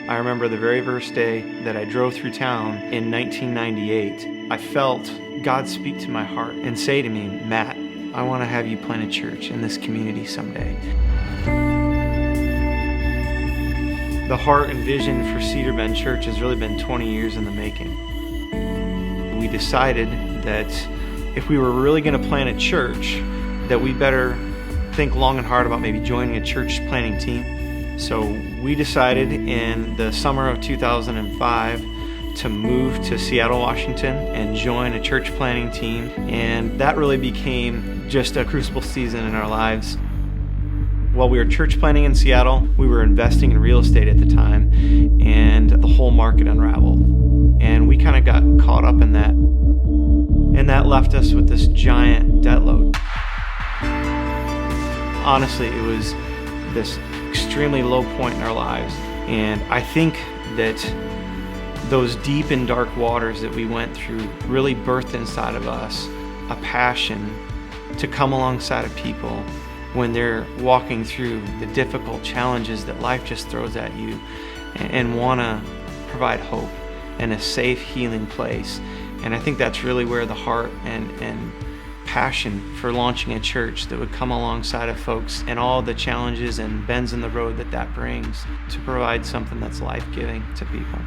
I remember the very first day that I drove through town in 1998, I felt God speak to my heart and say to me, Matt, I want to have you plant a church in this community someday. The heart and vision for CedarBend Church has really been 20 years in the making. We decided that if we were really going to plant a church, that we better think long and hard about maybe joining a church planting team. So we decided in the summer of 2005 to move to Seattle, Washington and join a church planting team. And that really became just a crucible season in our lives. While we were church planting in Seattle, we were investing in real estate at the time, and the whole market unraveled. And we kind of got caught up in that. And that left us with this giant debt load. Honestly, it was this extremely low point in our lives. And I think that those deep and dark waters that we went through really birthed inside of us a passion to come alongside of people when they're walking through the difficult challenges that life just throws at you, and want to provide hope and a safe, healing place. And I think that's really where the heart and passion for launching a church that would come alongside of folks and all the challenges and bends in the road that brings to provide something that's life-giving to people.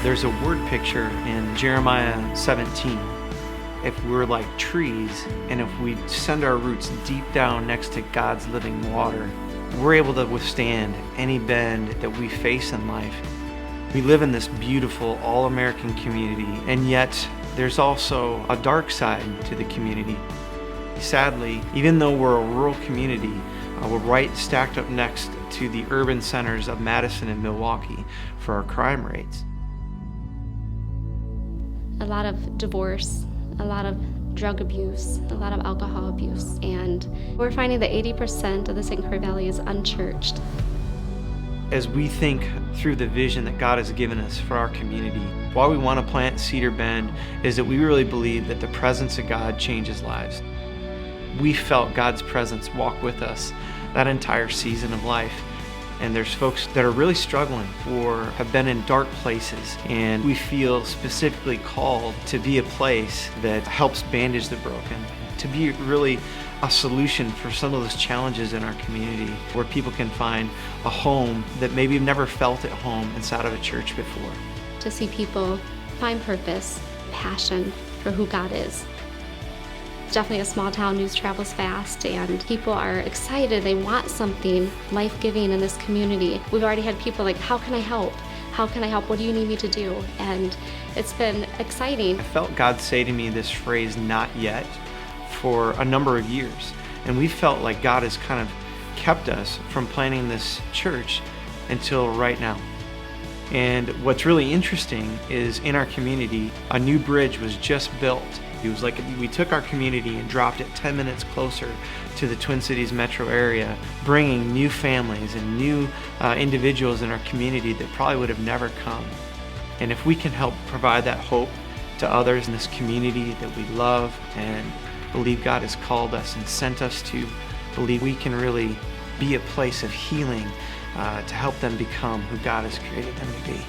There's a word picture in Jeremiah 17. If we're like trees, and if we send our roots deep down next to God's living water, we're able to withstand any bend that we face in life. We live in this beautiful all-American community, and yet there's also a dark side to the community. Sadly, even though we're a rural community, we're right stacked up next to the urban centers of Madison and Milwaukee for our crime rates. A lot of divorce, a lot of drug abuse, a lot of alcohol abuse, and we're finding that 80% of the St. Croix Valley is unchurched. As we think through the vision that God has given us for our community, why we want to plant Cedar Bend is that we really believe that the presence of God changes lives. We felt God's presence walk with us that entire season of life. And there's folks that are really struggling or have been in dark places, and we feel specifically called to be a place that helps bandage the broken, to be really a solution for some of those challenges in our community, where people can find a home that maybe have never felt at home inside of a church before. To see people find purpose, passion for who God is. It's definitely a small town, news travels fast, and people are excited. They want something life-giving in this community. We've already had people like, how can I help? How can I help? What do you need me to do? And it's been exciting. I felt God say to me this phrase, not yet, for a number of years. And we felt like God has kind of kept us from planting this church until right now. And what's really interesting is in our community, a new bridge was just built. It was like we took our community and dropped it 10 minutes closer to the Twin Cities metro area, bringing new families and new individuals in our community that probably would have never come. And if we can help provide that hope to others in this community that we love and believe God has called us and sent us to, believe we can really be a place of healing to help them become who God has created them to be.